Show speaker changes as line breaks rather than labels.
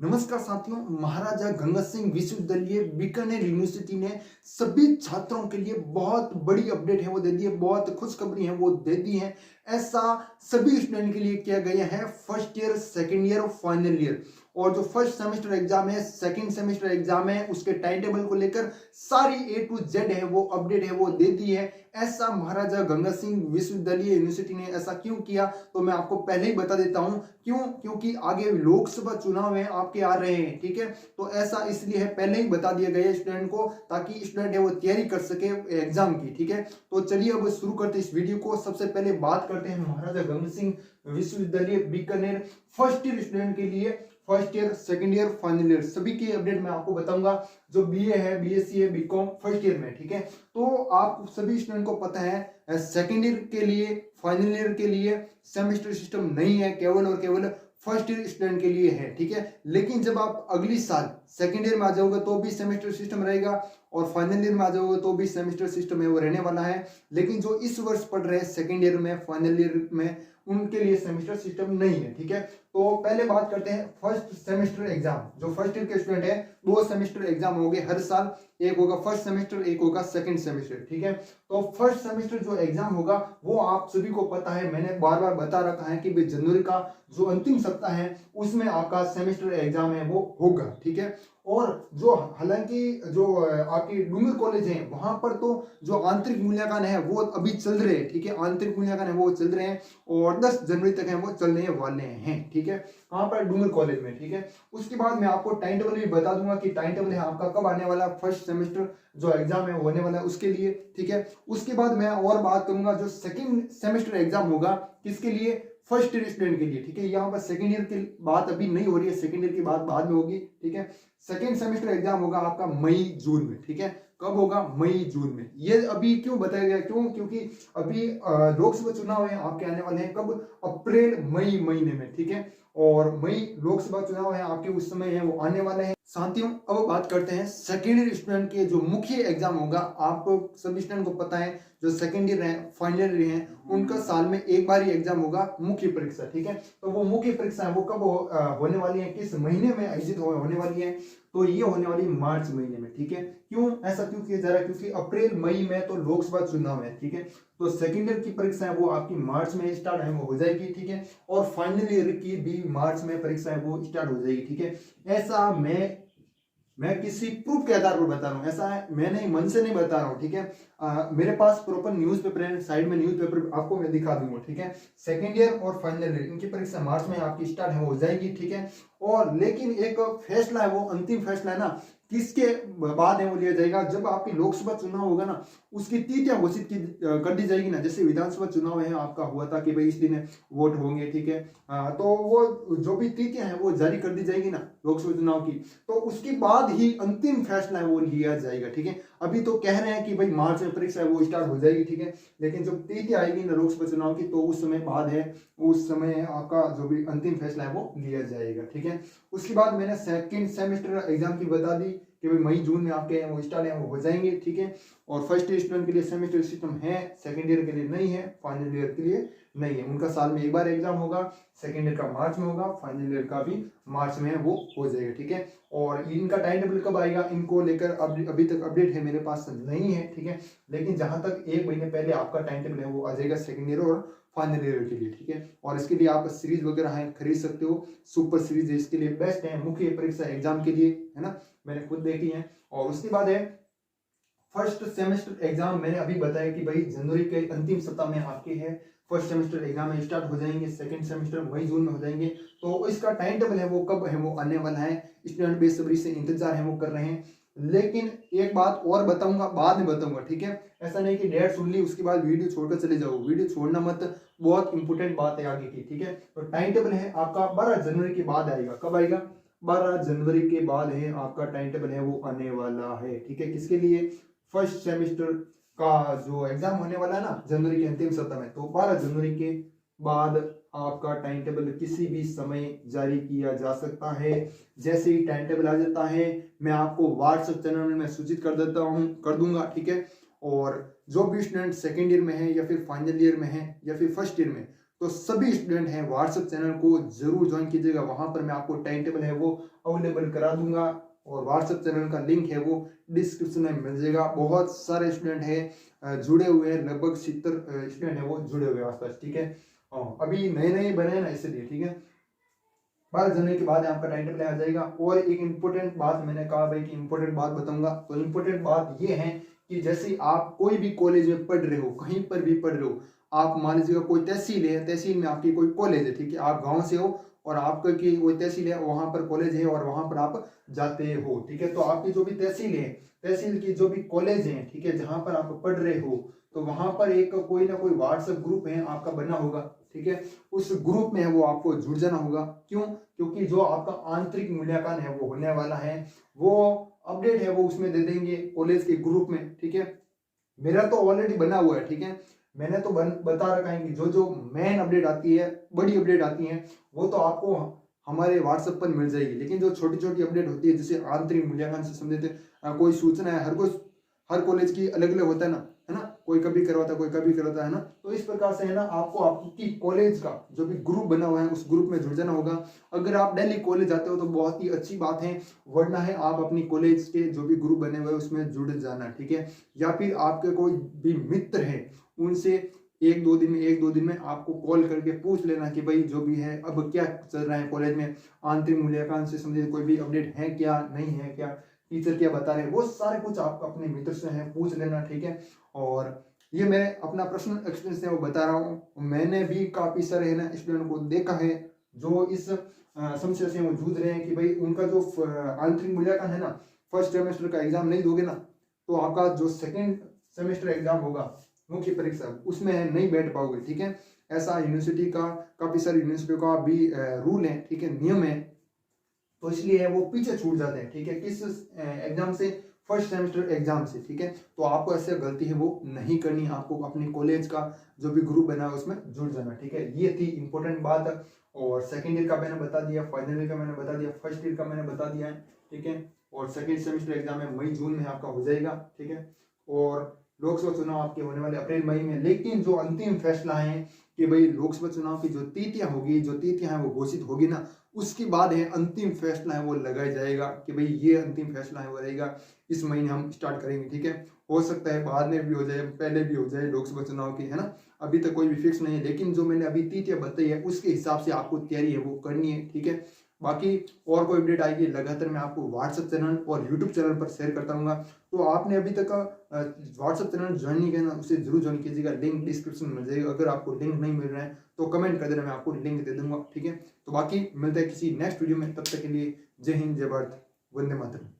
नमस्कार साथियों। महाराजा गंगा सिंह विश्वविद्यालय बीकानेर यूनिवर्सिटी ने सभी छात्रों के लिए बहुत बड़ी अपडेट है वो दे दी है, बहुत खुशखबरी है वो दे दी है। ऐसा सभी स्टूडेंट के लिए किया गया है। फर्स्ट ईयर, सेकंड ईयर और फाइनल ईयर, और जो फर्स्ट सेमेस्टर एग्जाम है, सेकंड सेमेस्टर एग्जाम है, उसके टाइम टेबल को लेकर सारी ए टू जेड है वो अपडेट है वो दे दी है। ऐसा महाराजा गंगा सिंह विश्वविद्यालय यूनिवर्सिटी ने ऐसा क्यों किया, तो मैं आपको पहले ही बता देता हूं क्यों। क्योंकि आगे लोकसभा चुनाव है आपके आ रहे हैं, ठीक है। तो ऐसा इसलिए है, पहले ही बता दिया गया स्टूडेंट को, ताकि स्टूडेंट है वो तैयारी कर सके एग्जाम की, ठीक है। तो चलिए अब शुरू करते हैं इस वीडियो को। सबसे पहले बात करते हैं महाराजा गंगा सिंह विश्वविद्यालय बीकानेर फर्स्ट ईयर स्टूडेंट के लिए। First year, second year, final year सभी की अपडेट मैं आपको बताऊंगा। जो बीए है, बीएससी है, बीकॉम फर्स्ट ईयर में, ठीक है। तो आप सभी स्टूडेंट को पता है सेकंड ईयर के लिए, फाइनल ईयर के लिए सेमेस्टर सिस्टम नहीं है, केवल और केवल फर्स्ट ईयर स्टूडेंट के लिए है, ठीक है। लेकिन जब आप अगली साल सेकंड ईयर में आ जाओगे तो भी सेमेस्टर सिस्टम रहेगा, और फाइनल ईयर में आ जाओगे तो भी सेमेस्टर सिस्टम है वो रहने वाला है। लेकिन जो इस वर्ष पढ़ रहे हैं सेकंड ईयर में, फाइनल ईयर में, उनके लिए सेमेस्टर सिस्टम नहीं है, ठीक है। तो पहले बात करते हैं फर्स्ट सेमेस्टर एग्जाम। जो फर्स्ट ईयर के स्टूडेंट है, दो सेमेस्टर एग्जाम होंगे हर साल, एक होगा फर्स्ट सेमेस्टर, एक होगा सेकंड सेमेस्टर, ठीक है। तो फर्स्ट सेमेस्टर जो एग्जाम होगा वो आप सभी को पता है, मैंने बार बार बता रखा है कि भाई जनवरी का जो अंतिम सप्ताह है उसमें आपका सेमेस्टर एग्जाम है वो होगा, ठीक है। और जो हालांकि जो आपकी डूंगर कॉलेज है वहां पर तो जो आंतरिक मूल्यांकन है वो अभी चल रहे हैं, ठीक है। आंतरिक मूल्यांकन है वो चल रहे हैं और 10 जनवरी तक है वो चलने वाले हैं, ठीक है। कहाँ पर? डूंगर कॉलेज में, ठीक है। उसके बाद मैं आपको टाइम टेबल भी बता दूंगा कि टाइम टेबल है आपका कब आने वाला, फर्स्ट सेमेस्टर जो एग्जाम है होने वाला है उसके लिए, ठीक है। उसके बाद मैं और बात करूंगा जो सेकंड सेमेस्टर एग्जाम होगा किसके लिए, फर्स्ट ईयर स्टूडेंट के लिए, ठीक है। यहाँ पर सेकंड ईयर की बात अभी नहीं हो रही है, सेकंड ईयर की बात बाद में होगी, ठीक है। सेकंड सेमेस्टर एग्जाम होगा आपका मई जून में, ठीक है। कब होगा? मई जून में। ये अभी क्यों बताया गया, क्यों? क्योंकि अभी लोकसभा चुनाव है आपके आने वाले हैं कब? अप्रैल मई महीने में, ठीक है। और मई लोकसभा चुनाव है आपके, उस समय है वो आने वाले हैं साथियों। अब बात करते हैं सेकेंड ईयर स्टूडेंट के जो मुख्य एग्जाम होगा। आपको सभी स्टूडेंट को पता है जो सेकेंड ईयर है, फाइनल ईयर है, उनका साल में एक बार ही एग्जाम होगा, मुख्य परीक्षा, ठीक है। तो वो मुख्य परीक्षा है वो कब होने वाली है, किस महीने में आयोजित होने वाली है? तो ये होने वाली मार्च महीने में, ठीक है। क्यों ऐसा क्यों किया जा रहा है? क्योंकि अप्रैल मई में तो लोकसभा चुनाव है, ठीक है। तो सेकेंड ईयर की परीक्षा है वो आपकी मार्च में स्टार्ट है वो हो जाएगी, ठीक है। और फाइनल ईयर की भी मार्च में परीक्षा है वो स्टार्ट हो जाएगी, ठीक है। ऐसा मैं किसी प्रूफ के आधार पर बता रहा हूँ, ऐसा है मैंने मन से नहीं बता रहा हूँ, ठीक है। मेरे पास प्रॉपर न्यूज़पेपर है, साइड में न्यूज़पेपर आपको मैं दिखा दूंगा, ठीक है। सेकेंड ईयर और फाइनल ईयर इनकी परीक्षा मार्च में आपकी स्टार्ट है वो हो जाएगी, ठीक है। और लेकिन एक फैसला है वो अंतिम फैसला है ना, किसके बाद है वो लिया जाएगा? जब आपकी लोकसभा चुनाव होगा ना, उसकी तिथियां घोषित कर दी जाएगी ना। जैसे विधानसभा चुनाव है आपका हुआ था कि भाई इस दिन वोट होंगे, ठीक है। तो वो जो भी तिथियां हैं वो जारी कर दी जाएगी ना लोकसभा चुनाव की, तो उसके बाद ही अंतिम फैसला है वो लिया जाएगा, ठीक है। अभी तो कह रहे हैं कि भाई मार्च में परीक्षा है वो स्टार्ट हो जाएगी, ठीक है। लेकिन जब तिथि आएगी ना लोकसभा चुनाव की, तो उस समय बाद है, उस समय आपका जो भी अंतिम फैसला है वो लिया जाएगा, ठीक है। उसके बाद मैंने सेकंड सेमेस्टर एग्जाम की बता दी कि भाई मई जून में आपके वो स्टार्ट है वो हो जाएंगे, ठीक है। और फर्स्ट ईयर स्टूडेंट के लिए सेमेस्टर सिस्टम है, सेकंड ईयर के लिए नहीं है, फाइनल ईयर के लिए नहीं है। उनका साल में एक बार एग्जाम होगा, सेकंड ईयर का मार्च में होगा, फाइनल ईयर का भी मार्च में वो हो जाएगा, ठीक है। और इनका टाइम टेबल कब आएगा, इनको लेकर अभी तक अपडेट है मेरे पास नहीं है, ठीक है। लेकिन जहां तक एक महीने पहले आपका टाइम टेबल है वो आ जाएगा सेकंड ईयर और फाइनल ईयर के लिए, ठीक है। और इसके लिए आप सीरीज वगैरह है खरीद सकते हो, सुपर सीरीज है इसके लिए बेस्ट है, मुख्य परीक्षा एग्जाम के लिए, है ना। मैंने खुद देखी है। और उसके बाद है फर्स्ट सेमेस्टर एग्जाम। मैंने अभी बताया कि भाई जनवरी के अंतिम सप्ताह में आपके है फर्स्ट सेमेस्टर एग्जाम स्टार्ट हो जाएंगे, सेकंड सेमेस्टर मई जून में हो जाएंगे। तो इसका टाइम टेबल है वो कब है वो आने वाला है, स्टूडेंट बेसब्री से इंतजार है वो कर रहे हैं। लेकिन एक बात और बताऊंगा, बाद में बताऊंगा, ठीक है। ऐसा नहीं कि डेट सुन ली उसके बाद वीडियो छोड़कर चले जाओ, वीडियो छोड़ना मत, बहुत इंपॉर्टेंट बात है आगे की, ठीक है। तो टाइम टेबल है आपका 12 जनवरी के बाद आएगा। कब आएगा? 12 जनवरी के बाद है आपका टाइम टेबल है वो आने वाला है, ठीक है। किसके लिए? फर्स्ट सेमेस्टर का जो एग्जाम होने वाला है ना जनवरी के अंतिम सप्ताह में, तो 12 जनवरी के बाद आपका टाइम टेबल किसी भी समय जारी किया जा सकता है। जैसे ही टाइम टेबल आ जाता है मैं आपको व्हाट्सएप चैनल में सूचित कर देता हूँ, कर दूंगा, ठीक है। और जो भी स्टूडेंट सेकेंड ईयर में है या फिर फाइनल ईयर में है या फिर फर्स्ट ईयर में, तो सभी स्टूडेंट हैं व्हाट्सएप चैनल को जरूर ज्वाइन कीजिएगा। वहां पर मैं आपको टाइम टेबल है वो अवेलेबल करा दूंगा और व्हाट्सएप चैनल का लिंक है वो डिस्क्रिप्शन में मिल जाएगा। बहुत सारे स्टूडेंट हैं जुड़े हुए हैं, लगभग 70 स्टूडेंट है वो जुड़े हुए हैं आसपास, ठीक है। अभी नए नए बने हैं ना, इसलिए, ठीक है। 12 जनवरी के बाद आपका टाइम टेबल आ जाएगा। और एक इम्पोर्टेंट बात मैंने कहा भाई कि इम्पोर्टेंट बात बताऊंगा, तो इम्पोर्टेंट बात ये है कि जैसे आप कोई भी कॉलेज में पढ़ रहे हो, कहीं पर भी पढ़ रहे हो, आप मान लीजिएगा कोई तहसील है, तहसील में आपकी कोई कॉलेज है, ठीक है, आप गांव से हो और आपका की कोई तहसील है, वहां पर कॉलेज है और वहां पर आप जाते हो, ठीक है। तो आपकी जो भी तहसील है, तहसील की जो भी कॉलेज है, ठीक है, जहां पर आप पढ़ रहे हो, तो वहां पर एक कोई ना कोई व्हाट्सएप ग्रुप है आपका बना होगा, ठीक है। उस ग्रुप में है वो आपको जुड़ जाना होगा। क्यों? क्योंकि जो आपका आंतरिक मूल्यांकन है वो होने वाला है, वो अपडेट है वो उसमें दे देंगे कॉलेज के ग्रुप में, ठीक है। मेरा तो ऑलरेडी बना हुआ है, ठीक है, मैंने तो बता रखा है कि जो जो मेन अपडेट आती है, बड़ी अपडेट आती है, वो तो आपको हमारे व्हाट्सएप पर मिल जाएगी। लेकिन जो छोटी छोटी अपडेट होती है, जैसे आंतरिक मूल्यांकन से संबंधित कोई सूचना है, हर कॉलेज की अलग अलग होता है ना, कोई कभी करवाता है, कोई कभी करवाता है ना। तो इस प्रकार से है ना, आपको आपकी कॉलेज का जो भी ग्रुप बना हुआ है उस ग्रुप में जुड़ जाना होगा। अगर आप डेली कॉलेज जाते हो तो बहुत ही अच्छी बात है, वरना है आप अपनी कॉलेज के जो भी ग्रुप बने हुए उसमें जुड़ जाना, ठीक है। या फिर आपके कोई भी मित्र है, उनसे एक दो दिन में आपको कॉल करके पूछ लेना कि भाई जो भी है अब क्या चल रहा है कॉलेज में, आंतरिक मूल्यांकन से संबंधित कोई भी अपडेट है क्या, नहीं है क्या, टीचर क्या बता रहे हैं, वो सारे कुछ आप अपने मित्र से हैं पूछ लेना, ठीक है। और ये मैं अपना पर्सनल एक्सपीरियंस है वो बता रहा हूँ। मैंने भी काफी सारे है ना स्टूडेंट को देखा है जो इस समस्या से वो जूझ रहे हैं कि भाई उनका जो आंतरिक मूल्यांकन है ना, फर्स्ट सेमेस्टर का एग्जाम नहीं दोगे ना, तो आपका जो सेकेंड सेमेस्टर एग्जाम होगा, मुख्य परीक्षा, उसमें नहीं बैठ पाओगे, ठीक है। ऐसा यूनिवर्सिटी का, काफी सारी यूनिवर्सिटियों का भी रूल है, ठीक है, नियम है। तो इसलिए वो पीछे छूट जाते हैं, ठीक है, किस एग्जाम से, फर्स्ट सेमेस्टर एग्जाम से, ठीक है। तो आपको ऐसे गलती है वो नहीं करनी, आपको अपने कॉलेज का जो भी ग्रुप बना है उसमें जुड़ जाना, ठीक है। ये थी इंपॉर्टेंट बात। और सेकेंड ईयर का मैंने बता दिया, फाइनल ईयर का मैंने बता दिया, फर्स्ट ईयर का मैंने बता दिया है, ठीक है। और सेकेंड सेमेस्टर एग्जाम है मई जून में आपका हो जाएगा, ठीक है। और लोकसभा चुनाव आपके होने वाले अप्रैल मई में। लेकिन जो अंतिम फैसला है कि भाई लोकसभा चुनाव की जो तिथियां होगी, जो तिथियां हैं वो घोषित होगी ना, उसके बाद है अंतिम फैसला है वो लगाया जाएगा कि भाई ये अंतिम फैसला है वो रहेगा, इस महीने हम स्टार्ट करेंगे, ठीक है। हो सकता है बाद में भी हो जाए, पहले भी हो जाए लोकसभा चुनाव की, है ना, अभी तक कोई भी फिक्स नहीं है। लेकिन जो मैंने अभी तिथियां बताई है उसके हिसाब से आपको तैयारी है वो करनी है, ठीक है। बाकी और कोई अपडेट आएगी लगातार मैं आपको व्हाट्सएप चैनल और यूट्यूब चैनल पर शेयर करता रहूँगा। तो आपने अभी तक व्हाट्सएप चैनल ज्वाइन नहीं किया ना, उसे जरूर ज्वाइन कीजिएगा, लिंक डिस्क्रिप्शन में मिल जाएगा। अगर आपको लिंक नहीं मिल रहा है तो कमेंट कर देना, मैं आपको लिंक दे दूंगा, ठीक है। तो बाकी मिलते हैं किसी नेक्स्ट वीडियो में, तब तक के लिए जय हिंद, जय भारत, वंदे मातरम।